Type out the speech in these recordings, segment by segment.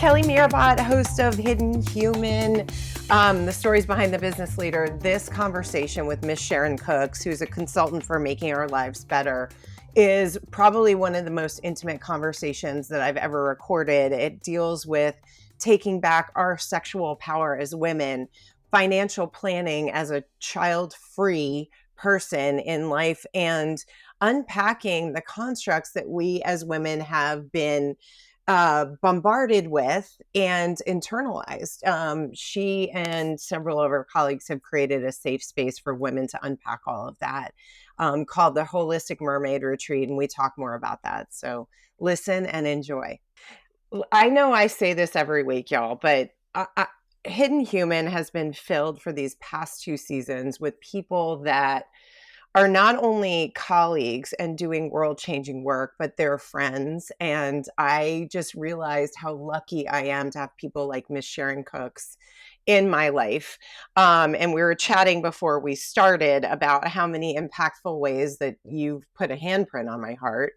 Kelly Meerbott, host of Hidden Human, the stories behind the business leader. This conversation with Miss Sharron Cooks, who's a consultant for making our lives better, is probably one of the most intimate conversations that I've ever recorded. It deals with taking back our sexual power as women, financial planning as a child-free person in life, and unpacking the constructs that we as women have been bombarded with and internalized. She and several of her colleagues have created a safe space for women to unpack all of that, called the Holistic Mermaid Retreat. And we talk more about that. So listen and enjoy. I know I say this every week, y'all, but Hidden Human has been filled for these past 2 seasons with people that are not only colleagues and doing world-changing work, but they're friends. And I just realized how lucky I am to have people like Miss Sharron Cooks in my life. And we were chatting before we started about how many impactful ways that you've put a handprint on my heart.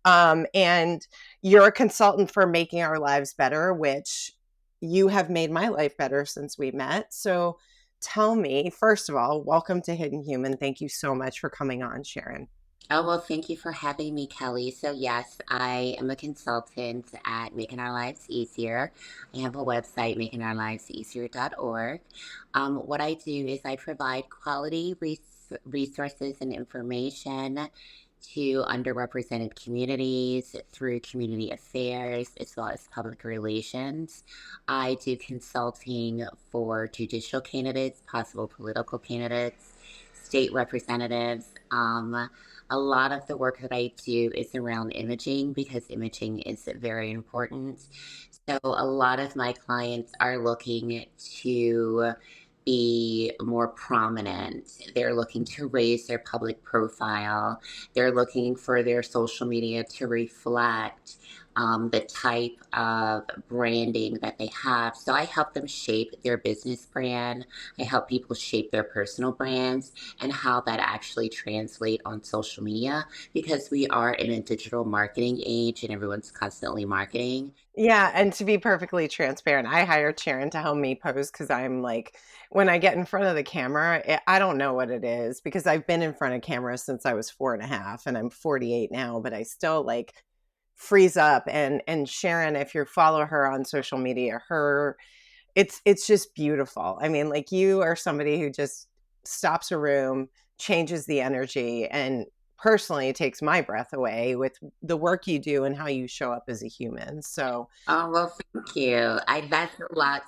And you're a consultant for making our lives better, which you have made my life better since we met. So tell me, first of all, welcome to Hidden Human. Thank you so much for coming on, Sharron. Oh, well, thank you for having me, Kelly. So, yes, I am a consultant at Making Our Lives Easier. I have a website, makingourliveseasier.org. What I do is I provide quality resources and information to underrepresented communities through community affairs as well as public relations. I do consulting for judicial candidates, possible political candidates, state representatives. A lot of the work that I do is around imaging because imaging is very important. So, a lot of my clients are looking to be more prominent. They're looking to raise their public profile. They're looking for their social media to reflect the type of branding that they have. So I help them shape their business brand. I help people shape their personal brands and how that actually translate on social media because we are in a digital marketing age and everyone's constantly marketing. Yeah, and to be perfectly transparent, I hired Sharon to help me pose because I'm like, when I get in front of the camera, I don't know what it is because I've been in front of cameras since I was 4.5 and I'm 48 now, but I still like freeze up. And Sharon, if you follow her on social media, it's just beautiful. I mean, like you are somebody who just stops a room, changes the energy, and personally takes my breath away with the work you do and how you show up as a human. So, Oh, well, thank you. That's a lot.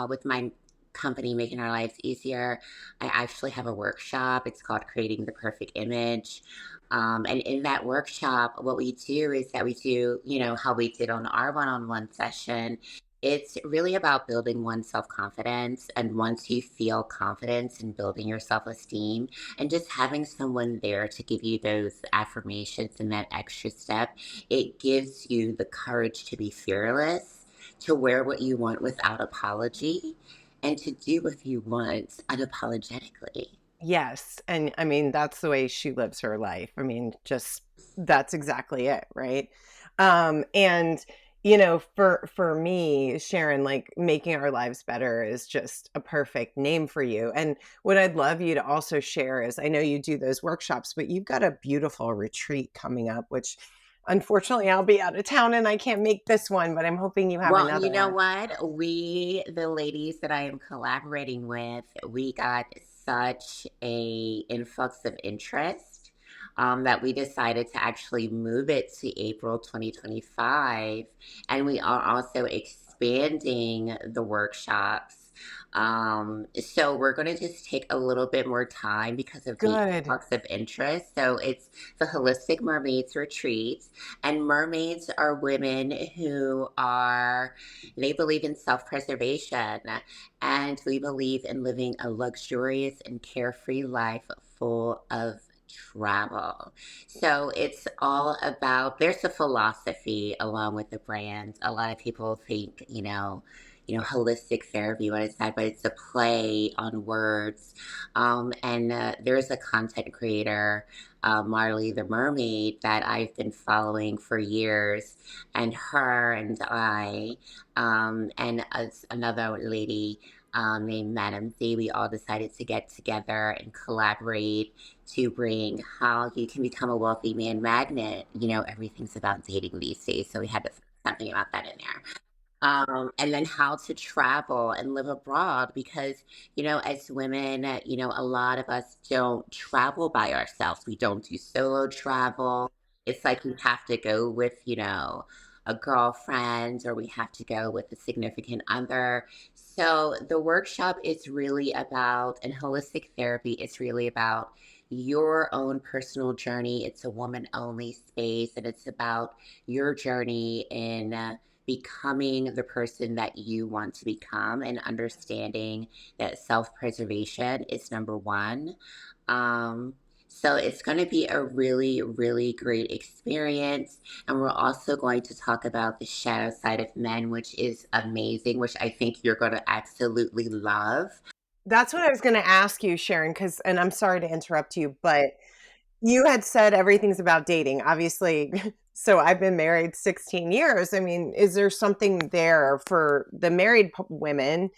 With my company, Making Our Lives Easier, I actually have a workshop. It's called Creating the Perfect Image. And in that workshop, what we do is that we do, how we did on our one-on-one session. It's really about building one's self-confidence. And once you feel confidence in building your self-esteem and just having someone there to give you those affirmations and that extra step, it gives you the courage to be fearless, to wear what you want without apology, and to do what you want unapologetically. yes. And I mean, that's the way she lives her life. I mean, just that's exactly it, right? And for me, Sharon, like making our lives better is just a perfect name for you. And what I'd love you to also share is I know you do those workshops, but you've got a beautiful retreat coming up, which unfortunately I'll be out of town and I can't make this one, but I'm hoping you have Well, you another know one. what? The ladies that I am collaborating with, we got such a influx of interest that we decided to actually move it to April 2025. And we are also expanding the workshops. So we're going to just take a little bit more time because of the Good. influx of interest. So it's the Holistic Mermaids Retreat. And mermaids are women they believe in self preservation. And we believe in living a luxurious and carefree life full of travel. So it's all about, there's a philosophy along with the brand. A lot of people think, holistic therapy, what I said, but it's a play on words. And there's a content creator, Marley the Mermaid, that I've been following for years. And her and I, and another lady named Madam Z, we all decided to get together and collaborate to bring how you can become a wealthy man magnet. Everything's about dating these days, so we had to throw something about that in there. And then how to travel and live abroad because, as women, a lot of us don't travel by ourselves. We don't do solo travel. It's like we have to go with, a girlfriend or we have to go with a significant other. So the workshop is really about, and holistic therapy is really about your own personal journey. It's a woman only space and it's about your journey in becoming the person that you want to become and understanding that self preservation is number one. Um, so it's going to be a really, really great experience. And we're also going to talk about the shadow side of men, which is amazing, which I think you're going to absolutely love. That's what I was going to ask you, Sharon, because, and I'm sorry to interrupt you, but you had said everything's about dating, obviously. So I've been married 16 years. I mean, is there something there for the married women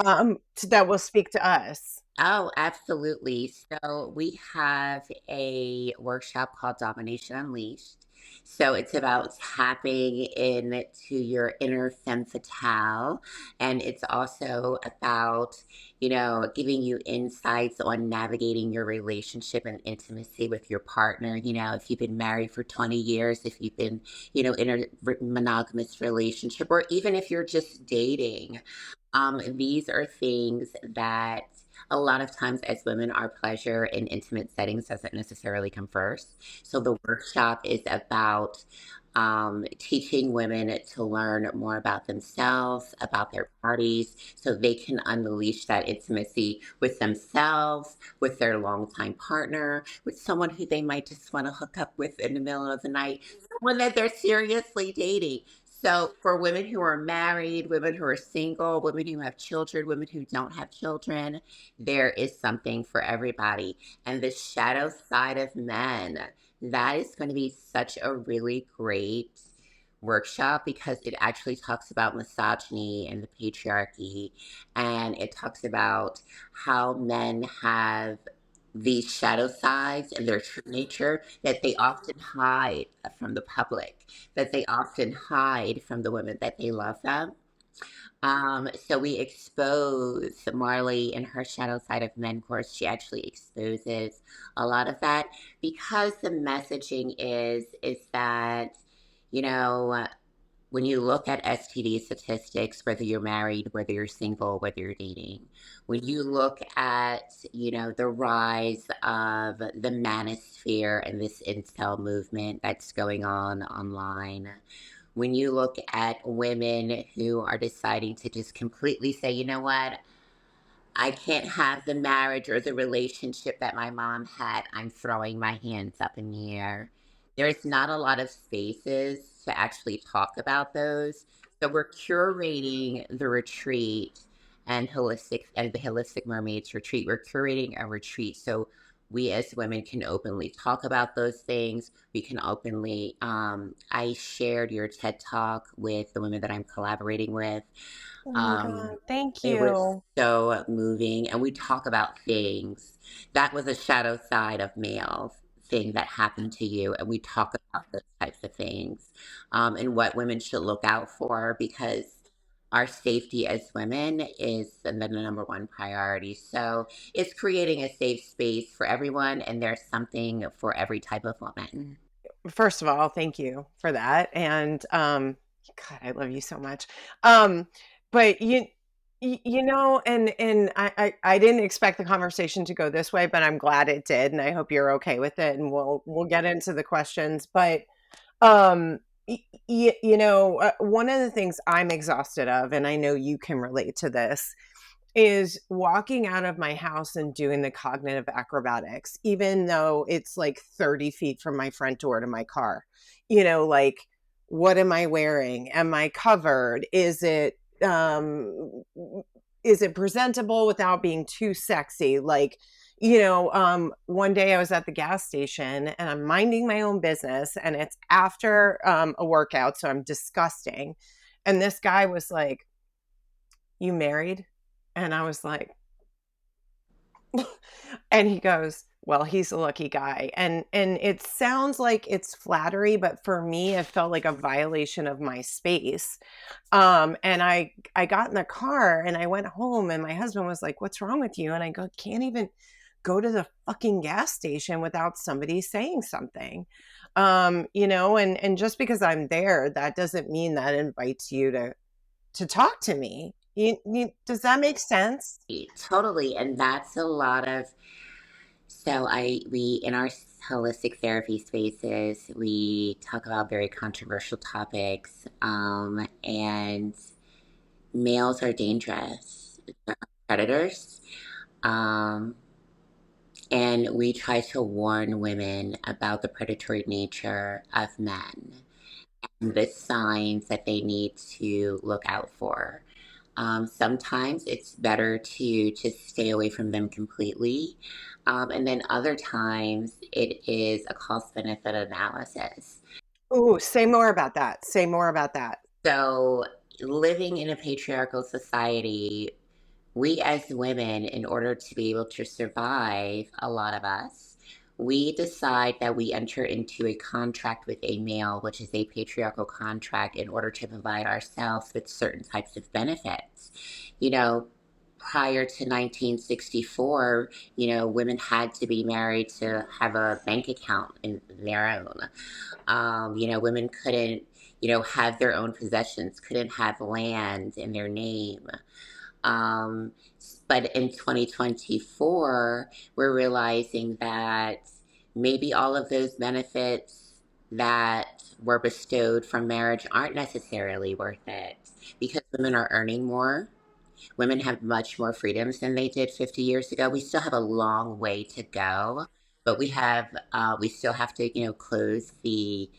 that will speak to us? Oh, absolutely. So we have a workshop called Domination Unleashed. So it's about tapping into your inner femme fatale. And it's also about, giving you insights on navigating your relationship and intimacy with your partner. If you've been married for 20 years, if you've been, in a monogamous relationship, or even if you're just dating. These are things that a lot of times as women, our pleasure in intimate settings doesn't necessarily come first. So the workshop is about teaching women to learn more about themselves, about their bodies, so they can unleash that intimacy with themselves, with their longtime partner, with someone who they might just want to hook up with in the middle of the night, someone that they're seriously dating. So, for women who are married, women who are single, women who have children, women who don't have children, there is something for everybody. And the shadow side of men, that is going to be such a really great workshop because it actually talks about misogyny and the patriarchy. And it talks about how men have these shadow sides and their true nature that they often hide from the public, that they often hide from the women that they love them. So we expose Marley in her shadow side of men course. She actually exposes a lot of that because the messaging is that, you know, when you look at STD statistics, whether you're married, whether you're single, whether you're dating, when you look at, the rise of the manosphere and this incel movement that's going on online, when you look at women who are deciding to just completely say, you know what, I can't have the marriage or the relationship that my mom had. I'm throwing my hands up in the air. There's not a lot of spaces to actually talk about those. So we're curating the retreat and the Holistic Mermaids retreat. We're curating a retreat so we as women can openly talk about those things. We can openly, I shared your TED talk with the women that I'm collaborating with. Oh my Um, God, thank it was you. so moving, and we talk about things. That was a shadow side of male thing that happened to you, and we talk about those types of things, and what women should look out for because our safety as women is the number one priority. So it's creating a safe space for everyone, and there's something for every type of woman. First of all, thank you for that. And God, I love you so much. Um, but and I didn't expect the conversation to go this way, but I'm glad it did, and I hope you're okay with it. And we'll get into the questions. But um, one of the things I'm exhausted of, and I know you can relate to this, is walking out of my house and doing the cognitive acrobatics, even though it's like 30 feet from my front door to my car. Like, what am I wearing? Am I covered? Is it um is it presentable without being too sexy? Like, one day I was at the gas station and I'm minding my own business and it's after a workout, so I'm disgusting. And this guy was like, "You married?" And I was like, and he goes, "Well, he's a lucky guy." And it sounds like it's flattery, but for me it felt like a violation of my space. And I got in the car and I went home and my husband was like, "What's wrong with you?" And I go, "Can't even go to the fucking gas station without somebody saying something." And just because I'm there, that doesn't mean that invites you to talk to me. Does that make sense? Totally. And that's a lot of, we, in our holistic therapy spaces, we talk about very controversial topics. And males are dangerous, they're predators. Um, and we try to warn women about the predatory nature of men and the signs that they need to look out for. Sometimes it's better to just stay away from them completely. And then other times it is a cost benefit analysis. Ooh, say more about that. Say more about that. So, living in a patriarchal society, we as women, in order to be able to survive, a lot of us, we decide that we enter into a contract with a male, which is a patriarchal contract, in order to provide ourselves with certain types of benefits. You know, prior to 1964, women had to be married to have a bank account in their own. Women couldn't, have their own possessions, couldn't have land in their name. Um, but in 2024, we're realizing that maybe all of those benefits that were bestowed from marriage aren't necessarily worth it because women are earning more. Women have much more freedoms than they did 50 years ago. We still have a long way to go, but we still have to, close the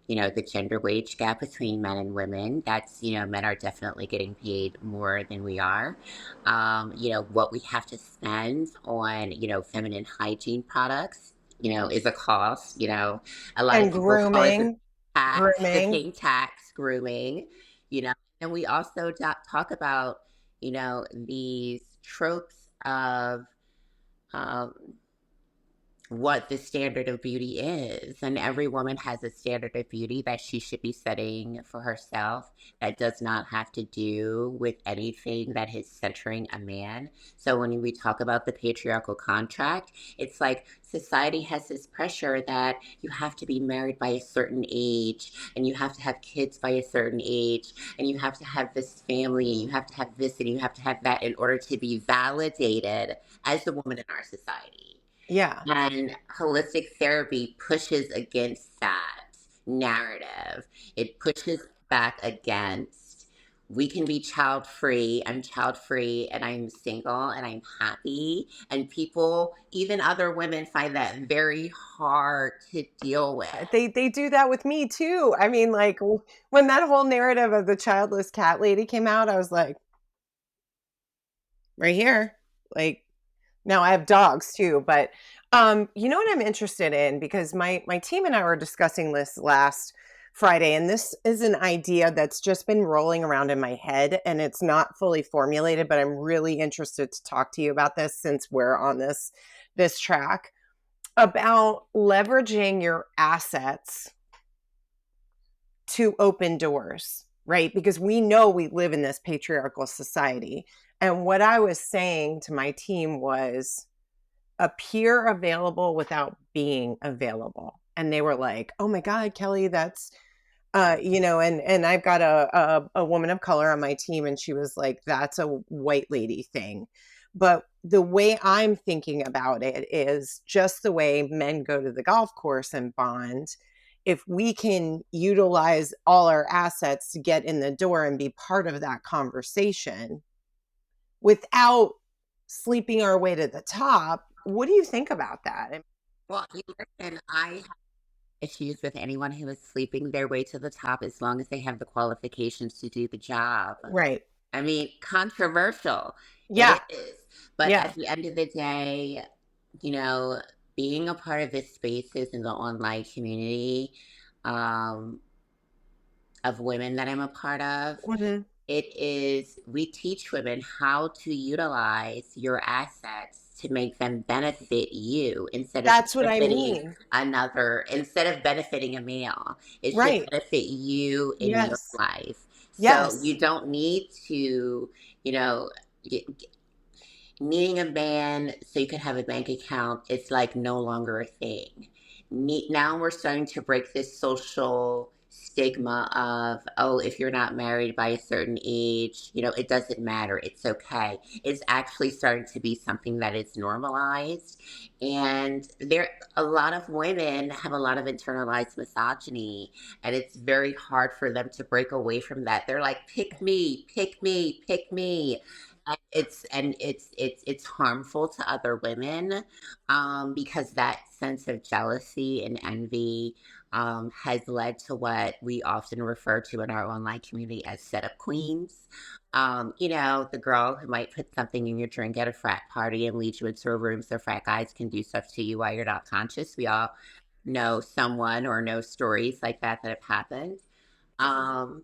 gender wage gap between men and women. That's, men are definitely getting paid more than we are. What we have to spend on, feminine hygiene products, is a cost. A lot of And people call it the grooming, tax, the grooming. pink tax, grooming, and we also talk about, these tropes of um, what the standard of beauty is. And every woman has a standard of beauty that she should be setting for herself that does not have to do with anything that is centering a man. So when we talk about the patriarchal contract, it's like society has this pressure that you have to be married by a certain age and you have to have kids by a certain age and you have to have this family and you have to have this and you have to have that in order to be validated as a woman in our society. Yeah. And holistic therapy pushes against that narrative. It pushes back against, we can be child free. I'm child free and I'm single and I'm happy. And people, even other women, find that very hard to deal with. They do that with me too. I mean, like when that whole narrative of the childless cat lady came out, I was like, right here. Like, now I have dogs too, but you know what I'm interested in, because my team and I were discussing this last Friday, and this is an idea that's just been rolling around in my head, and it's not fully formulated, but I'm really interested to talk to you about this since we're on this track about leveraging your assets to open doors, right? Because we know we live in this patriarchal society. And what I was saying to my team was appear available without being available. And they were like, "Oh my God, Kelly, that's and I've got a woman of color on my team, and she was like, that's a white lady thing." But the way I'm thinking about it is just the way men go to the golf course and bond. If we can utilize all our assets to get in the door and be part of that conversation without sleeping our way to the top, what do you think about that? Well, listen, I have issues with anyone who is sleeping their way to the top as long as they have the qualifications to do the job. Right. I mean, controversial. Yeah. It is. But Yeah. at the end of the day, you know, being a part of this spaces in the online community um, of women that I'm a part of, Mhm. we teach women how to utilize your assets to make them benefit you That's what I mean. instead of benefiting a male. It should Right. benefit you in your Yes. life. So Yes. you don't need to, you know, needing a man so you can have a bank account, it's like no longer a thing. Now we're starting to break this social stigma of, oh, if you're not married by a certain age, it doesn't matter. It's okay. It's actually starting to be something that is normalized. And a lot of women have a lot of internalized misogyny, and it's very hard for them to break away from that. They're like, pick me, pick me, pick me. And it's harmful to other women, because that sense of jealousy and envy has led to what we often refer to in our online community as setup queens. The girl who might put something in your drink at a frat party and lead you into a room so frat guys can do stuff to you while you're not conscious. We all know someone or know stories like that have happened. Um,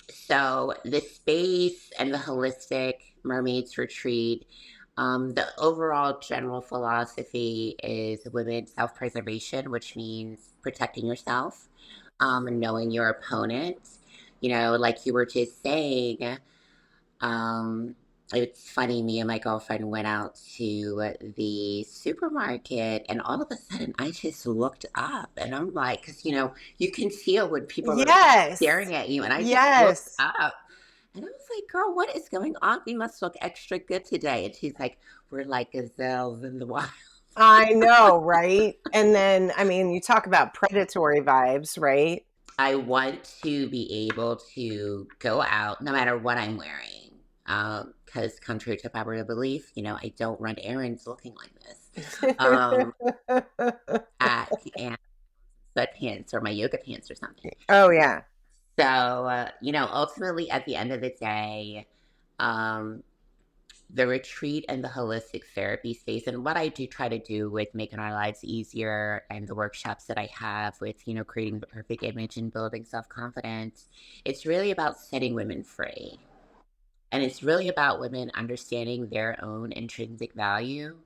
so the space and the holistic mermaids retreat, the overall general philosophy is women's self-preservation, which means protecting yourself, and knowing your opponent. Like you were just saying, um, it's funny, me and my girlfriend went out to the supermarket, and all of a sudden I just looked up and I'm like, because you can feel when people are Yes. staring at you, and I just looked Yes. up and I was like, girl, what is going on? We must look extra good today. And she's like, we're like gazelles in the wild. I know, right? And then, I mean, you talk about predatory vibes, right? I want to be able to go out no matter what I'm wearing. Because contrary to popular belief, I don't run errands looking like this. Um, and sweatpants or my yoga pants or something. Oh, yeah. So, ultimately at the end of the day, um, the retreat and the holistic therapy space, and what I do try to do with making our lives easier and the workshops that I have with, creating the perfect image and building self-confidence, it's really about setting women free. And it's really about women understanding their own intrinsic value,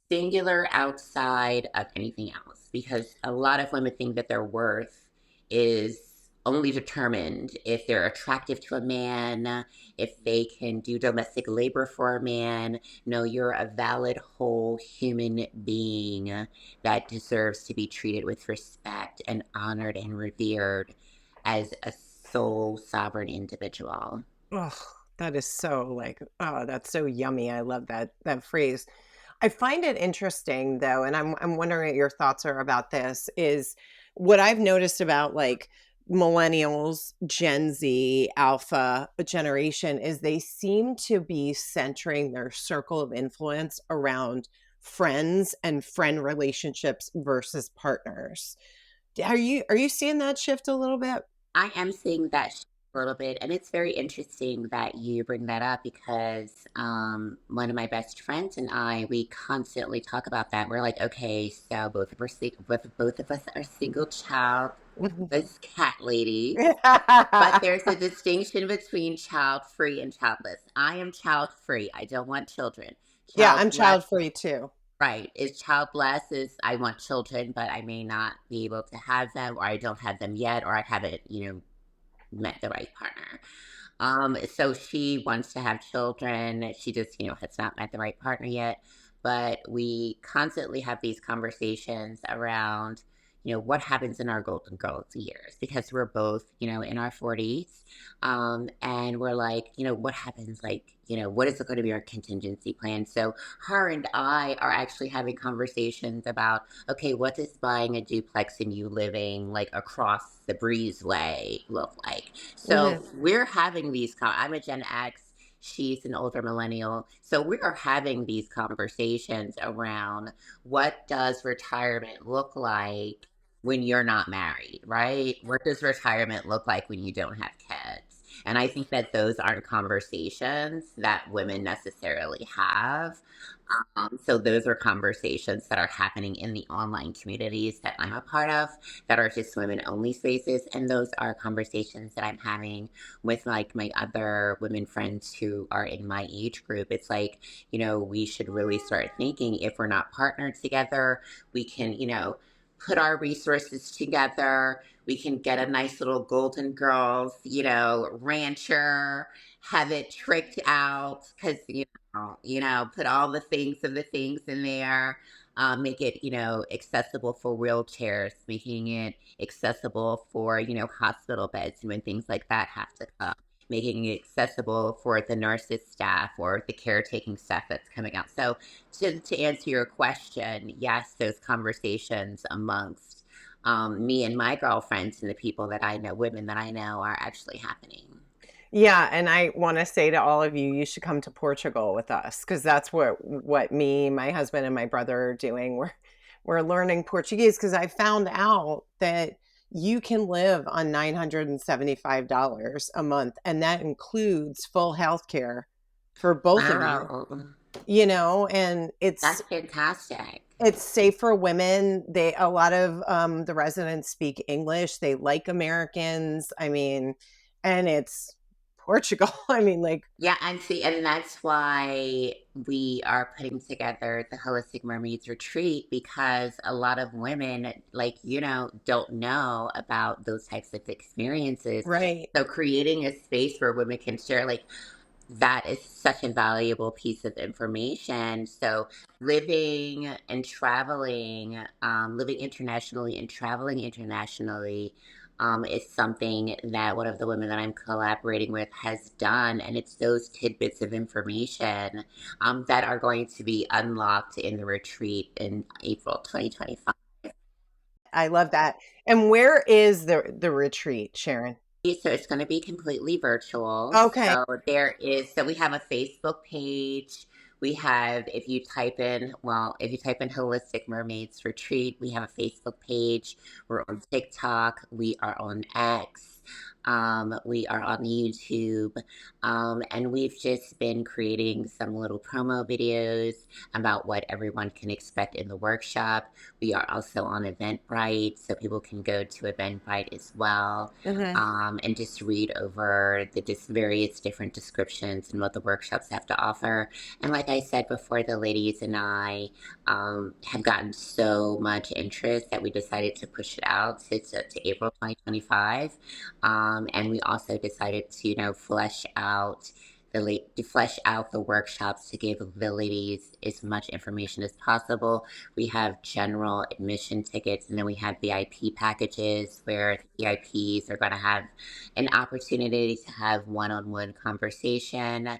singular outside of anything else. Because a lot of women think that their worth is only determined if they're attractive to a man, if they can do domestic labor for a man. No, you're a valid, whole human being that deserves to be treated with respect and honored and revered as a sole sovereign individual. Oh, that is so like, oh, that's so yummy. I love that phrase. I find it interesting though, and I'm wondering what your thoughts are about this, is what I've noticed about like millennials, Gen Z, alpha generation is they seem to be centering their circle of influence around friends and friend relationships versus partners. Are you seeing that shift a little bit? I am seeing that a little bit, and it's very interesting that you bring that up because one of my best friends and I, we constantly talk about that. We're like, okay, so both of us are single child, this cat ladies, but there's a distinction between child free and childless. I am child free. I don't want children. Yeah, I'm Childless, child free too. right? Is childless is I want children, but I may not be able to have them, or I don't have them yet, or I haven't, met the right partner. So she wants to have children. She just, has not met the right partner yet. But we constantly have these conversations around, what happens in our golden girls years because we're both, in our 40s. And we're like, what happens? Like, what is going to be our contingency plan? So her and I are actually having conversations about, okay, what does buying a duplex and you living like across the breezeway look like? So Mhm. we're having I'm a Gen X. She's an older millennial. So we are having these conversations around what does retirement look like when you're not married, right? What does retirement look like when you don't have kids? And I think that those aren't conversations that women necessarily have. So those are conversations that are happening in the online communities that I'm a part of that are just women only spaces. And those are conversations that I'm having with like my other women friends who are in my age group. It's like, we should really start thinking if we're not partnered together, we can, put our resources together. We can get a nice little Golden Girls, rancher, have it tricked out because, put all the things in there, make it, accessible for wheelchairs, making it accessible for, hospital beds and when things like that have to come, making it accessible for the nurses staff or the caretaking staff that's coming out. So to answer your question, yes, those conversations amongst me and my girlfriends and the people that I know, women that I know, are actually happening. Yeah, and I want to say to all of you, you should come to Portugal with us because that's what me, my husband, and my brother are doing. We're learning Portuguese because I found out that you can live on $975 a month, and that includes full health care for both of you. Wow, And that's fantastic. it's safe for women. A lot of the residents speak English. They like Americans. I mean, and it's Portugal. I mean, like, Yeah, and see, and that's why we are putting together the Holistic Mermaids Retreat because a lot of women, like, don't know about those types of experiences. right. So creating a space where women can share, like, that is such a valuable piece of information. So living internationally and traveling internationally is something that one of the women that I'm collaborating with has done. And it's those tidbits of information that are going to be unlocked in the retreat in April 2025. I love that. And where is the retreat, Sharon? So it's going to be completely virtual. Okay. So we have a Facebook page. We have, if you type in Holistic Mermaids Retreat, we have a Facebook page. We're on TikTok. We are on X. We are on YouTube. And we've just been creating some little promo videos about what everyone can expect in the workshop. We are also on Eventbrite, so people can go to Eventbrite as well, Mhm. and just read over the various different descriptions and what the workshops have to offer. And like I said before, the ladies and I have gotten so much interest that we decided to push it out to April 2025. And we also decided to, flesh out the workshops to give the ladies as much information as possible. We have general admission tickets, and then we have VIP packages where the VIPs are going to have an opportunity to have one-on-one conversation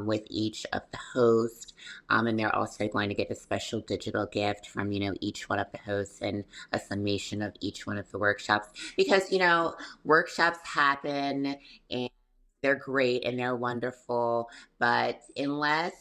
with each of the hosts. And they're also going to get a special digital gift from, each one of the hosts and a summation of each one of the workshops. Because, workshops happen and they're great and they're wonderful, but unless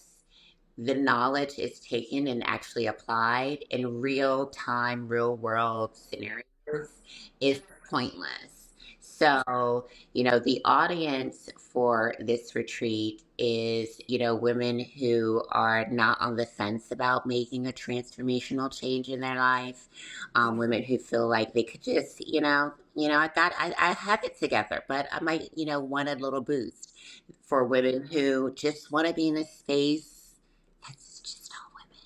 the knowledge is taken and actually applied in real time, real world scenarios, is pointless. So, the audience for this retreat is, women who are not on the fence about making a transformational change in their life, women who feel like they could just, I have it together, but I might, want a little boost, for women who just want to be in a space that's just all women.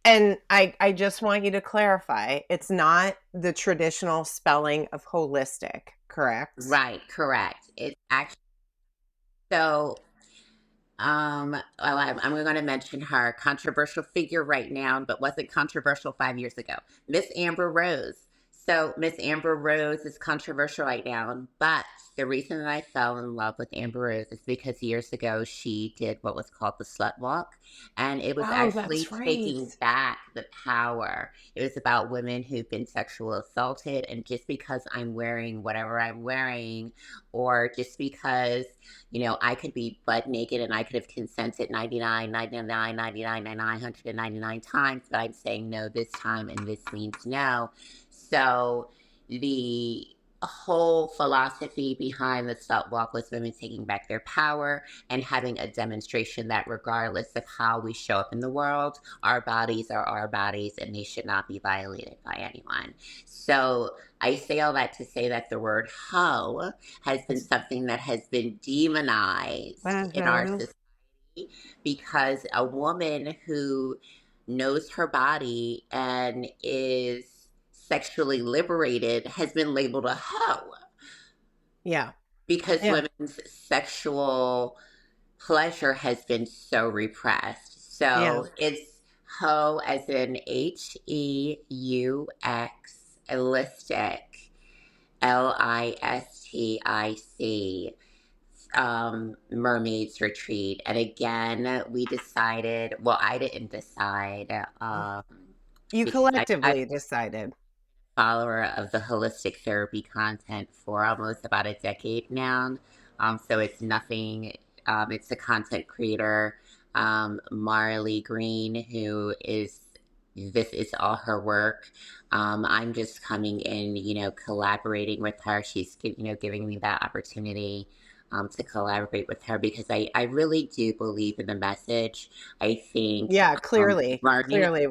And I just want you to clarify, it's not the traditional spelling of holistic, correct? Right, correct. It's actually so. I'm going to mention her controversial figure right now, but wasn't controversial 5 years ago. Miss Amber Rose. So Miss Amber Rose is controversial right now, but the reason that I fell in love with Amber Rose is because years ago she did what was called the slut walk, and it was Oh, actually that's right. taking back the power. It was about women who've been sexually assaulted, and just because I'm wearing whatever I'm wearing, or just because I could be butt naked and I could have consented 99, 99, 99, 999 times, but I'm saying no this time and this means no. So the whole philosophy behind the Salt Walk was women taking back their power and having a demonstration that regardless of how we show up in the world, our bodies are our bodies and they should not be violated by anyone. So I say all that to say that the word hoe has been something that has been demonized in our Mhm. society because a woman who knows her body and is sexually liberated has been labeled a hoe Yeah. because Yeah. women's sexual pleasure has been so repressed. Yeah. So it's hoe as in HEUX, elastic, LISTIC, mermaids retreat. And again, we decided, well, I didn't decide, You because I'm collectively decided. a follower of the holistic therapy content for almost about a decade now. So it's nothing, it's a content creator, Marley Green, who is, this is all her work. I'm just coming in, collaborating with her. She's, giving me that opportunity to collaborate with her because I really do believe in the message. I think Yeah, clearly. learning Clearly.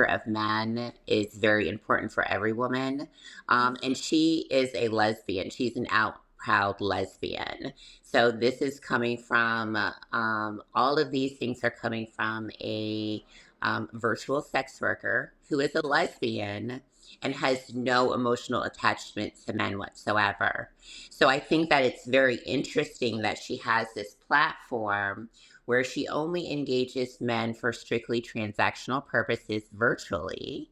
of men is very important for every woman. And she is a lesbian. She's an out proud lesbian. So this is coming from, all of these things are coming from a virtual sex worker who is a lesbian and has no emotional attachment to men whatsoever. So I think that it's very interesting that she has this platform where she only engages men for strictly transactional purposes virtually.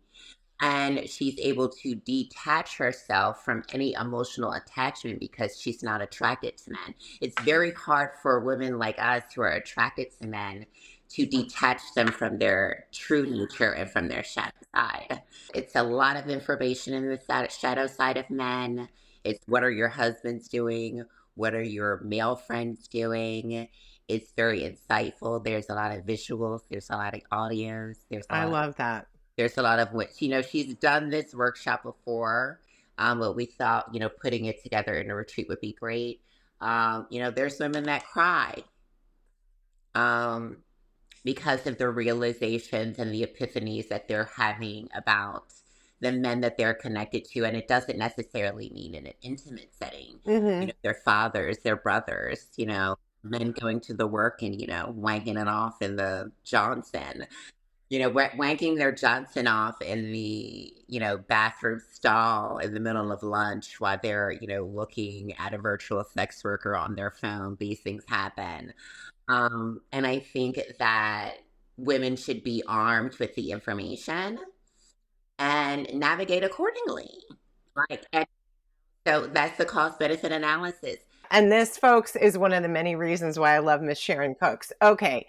And she's able to detach herself from any emotional attachment because she's not attracted to men. It's very hard for women like us who are attracted to men to detach them from their true nature and from their shadow side. It's a lot of information in the shadow side of men. It's what are your husbands doing? What are your male friends doing? It's very insightful. There's a lot of visuals. There's a lot of audios. I love that. There's a lot of which, she's done this workshop before, but we thought, putting it together in a retreat would be great. There's women that cry um, because of the realizations and the epiphanies that they're having about the men that they're connected to. And it doesn't necessarily mean in an intimate setting, Mhm. their fathers, their brothers, men going to the work and, wanking it off in the Johnson, wanking their Johnson off in the, bathroom stall in the middle of lunch while they're, looking at a virtual sex worker on their phone. These things happen. And I think that women should be armed with the information and navigate accordingly. Right. And so that's the cost benefit analysis. And this, folks, is one of the many reasons why I love Miss Sharron Cooks. Okay.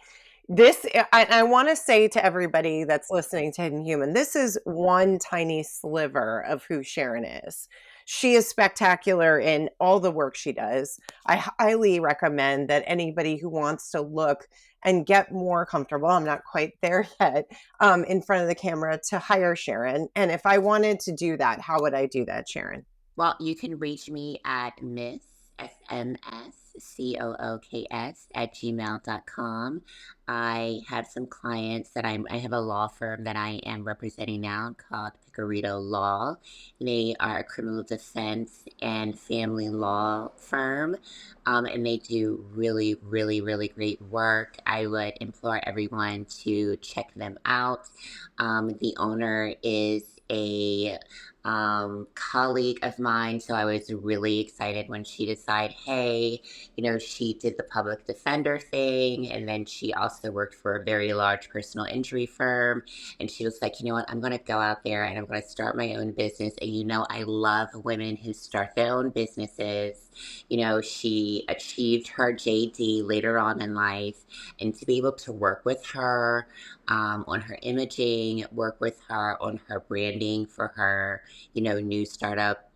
This, I want to say to everybody that's listening to Hidden Human, this is one tiny sliver of who Sharon is. She is spectacular in all the work she does. I highly recommend that anybody who wants to look and get more comfortable, I'm not quite there yet, in front of the camera, to hire Sharon. And if I wanted to do that, how would I do that, Sharon? Well, you can reach me at Miss SMSCOOKS at gmail.com. I have some clients that I have a law firm that I am representing now called Picarito Law. They are a criminal defense and family law firm, and they do really, really, really great work. I would implore everyone to check them out. The owner is a colleague of mine. So I was really excited when she decided, hey, she did the public defender thing. And then she also worked for a very large personal injury firm. And she was like, you know what, I'm going to go out there and I'm going to start my own business. And I love women who start their own businesses. She achieved her JD later on in life. And to be able to work with her on her imaging, work with her on her branding for her new startup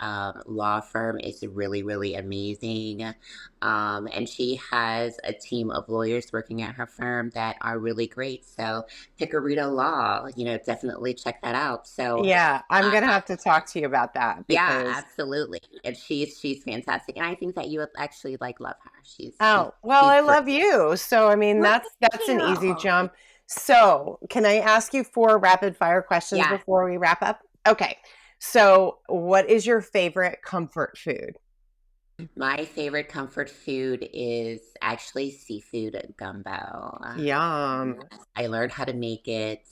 law firm is really, really amazing. And she has a team of lawyers working at her firm that are really great. So Picarito Law, definitely check that out. So Yeah, I'm uh, gonna have to talk to you about that yeah, because absolutely. And she's fantastic. And I think that you would actually love her. oh, well, She's I great. love you. So I mean Well, that's an thank easy you. jump. So, can I ask you four rapid fire questions Yeah. before we wrap up? Okay. So, what is your favorite comfort food? My favorite comfort food is actually seafood gumbo. Yum. Yes, I learned how to make it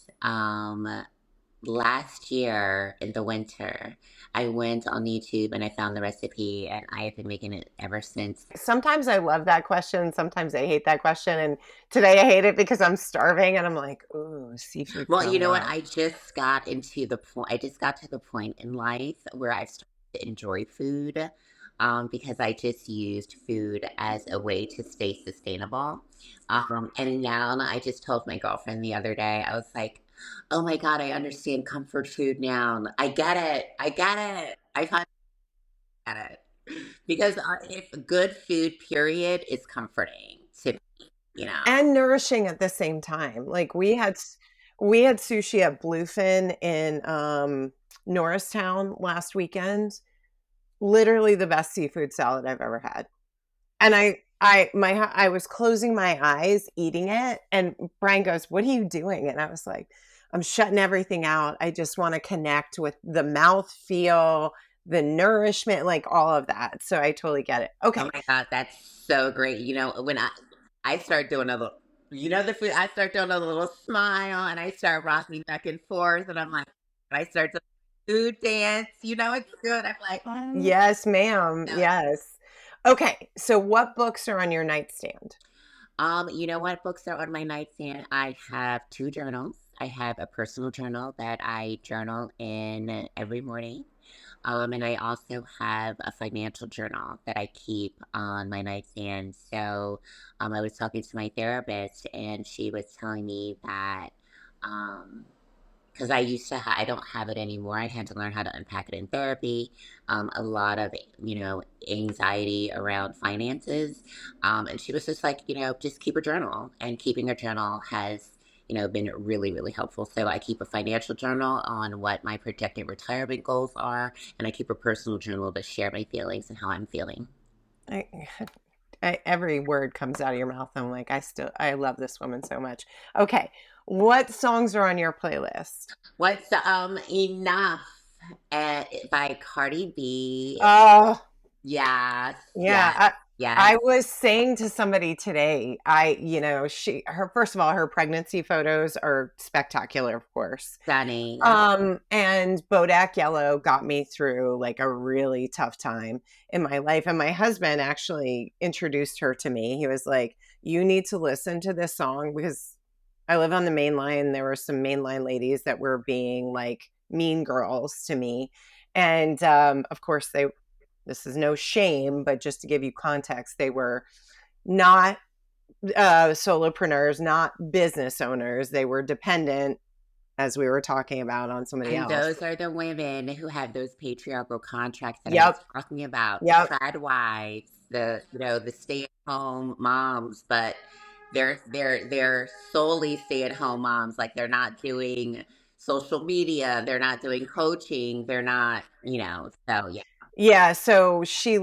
last year in the winter. I went on YouTube and I found the recipe, and I have been making it ever since. Sometimes I love that question, sometimes I hate that question, and today I hate it because I'm starving and I'm like, "Ooh, seafood Well, you know what? gumbo." I just got to the point in life where I started to enjoy food, because I just used food as a way to stay sustainable. And now I just told my girlfriend the other day, I was like, oh my God, I understand comfort food now. I get it. I get it. I finally get it. Because if good food, period, is comforting to me, you know. And nourishing at the same time. Like we had sushi at Bluefin in Norristown last weekend. Literally the best seafood salad I've ever had. And I was closing my eyes eating it and Brian goes, "What are you doing?" And I was like, "I'm shutting everything out. I just want to connect with the mouth feel, the nourishment, like all of that." So I totally get it. Oh Okay. my God, that's so great. When I start doing a little, the food, I start doing a little smile and I start rocking back and forth and I'm like, and I start to food dance, it's good. I'm like, Yes, ma'am. no. Yes. Okay. So what books are on your nightstand? You know what books are on my nightstand? I have two journals. I have a personal journal that I journal in every morning. And I also have a financial journal that I keep on my nightstand. So, I was talking to my therapist, and she was telling me that, because I don't have it anymore. I had to learn how to unpack it in therapy. A lot of, anxiety around finances. And she was just like, just keep a journal. And keeping a journal has, been really, really helpful. So I keep a financial journal on what my projected retirement goals are. And I keep a personal journal to share my feelings and how I'm feeling. I, every word comes out of your mouth. I'm like, I love this woman so much. Okay. What songs are on your playlist? What's Enough by Cardi B? Oh, Yes, yeah. yes, I yes. was saying to somebody today, her, first of all, her pregnancy photos are spectacular, of course. Stunning. And Bodak Yellow got me through like a really tough time in my life. And my husband actually introduced her to me. He was like, "You need to listen to this song," because I live on the main line. There were some mainline ladies that were being like mean girls to me. And of course, this is no shame, but just to give you context, they were not solopreneurs, not business owners. They were dependent, as we were talking about, on somebody And else. those are the women who have those patriarchal contracts that I was Yep. talking about. The Yep. trad wives, the stay-at-home moms, but they're solely stay-at-home moms. Like they're not doing social media, they're not doing coaching, they're not, so yeah. Yeah, so she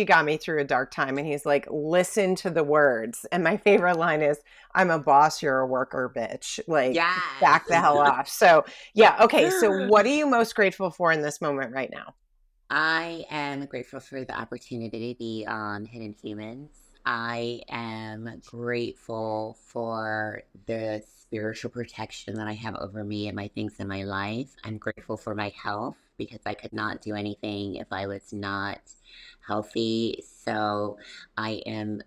got me through a dark time and he's like, "Listen to the words." And my favorite line is, "I'm a boss, you're a worker, bitch." Like, Yes. back the hell off. So, yeah, okay. So what are you most grateful for in this moment right now? I am grateful for the opportunity to be on Hidden Humans. I am grateful for the spiritual protection that I have over me and my things in my life. I'm grateful for my health because I could not do anything if I was not healthy. So I am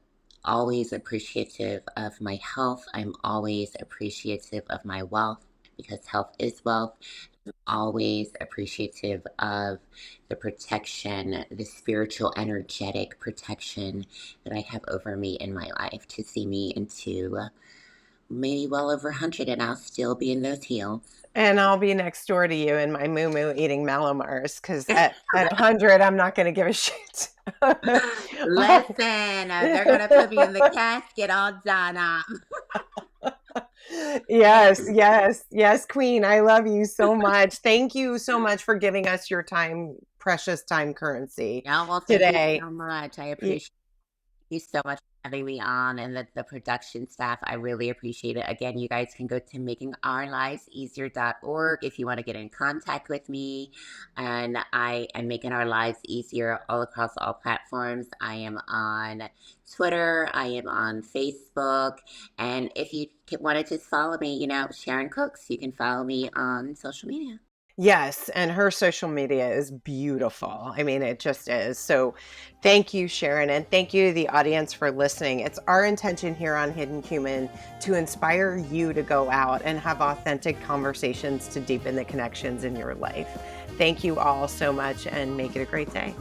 always appreciative of my health. I'm always appreciative of my wealth because health is wealth. Always appreciative of the protection, the spiritual, energetic protection that I have over me in my life to see me into maybe well over 100 and I'll still be in those heels. And I'll be next door to you in my moo eating Malomars because at 100, I'm not going to give a shit. Listen, they're gonna put me in the casket all done up. Yes, yes, yes, Queen. I love you so much. Thank you so much for giving us your time, precious time currency Yeah, well, thank you today. so much. I appreciate you so much for having me on, and the production staff. I really appreciate it. Again, you guys can go to makingourliveseasier.org if you want to get in contact with me. And I am making our lives easier all across all platforms. I am on Twitter, I am on Facebook. And if you want to just follow me, Sharron Cooks, you can follow me on social media. Yes, and her social media is beautiful. I mean, it just is. So thank you, Sharron, and thank you to the audience for listening. It's our intention here on Hidden Human to inspire you to go out and have authentic conversations to deepen the connections in your life. Thank you all so much and make it a great day.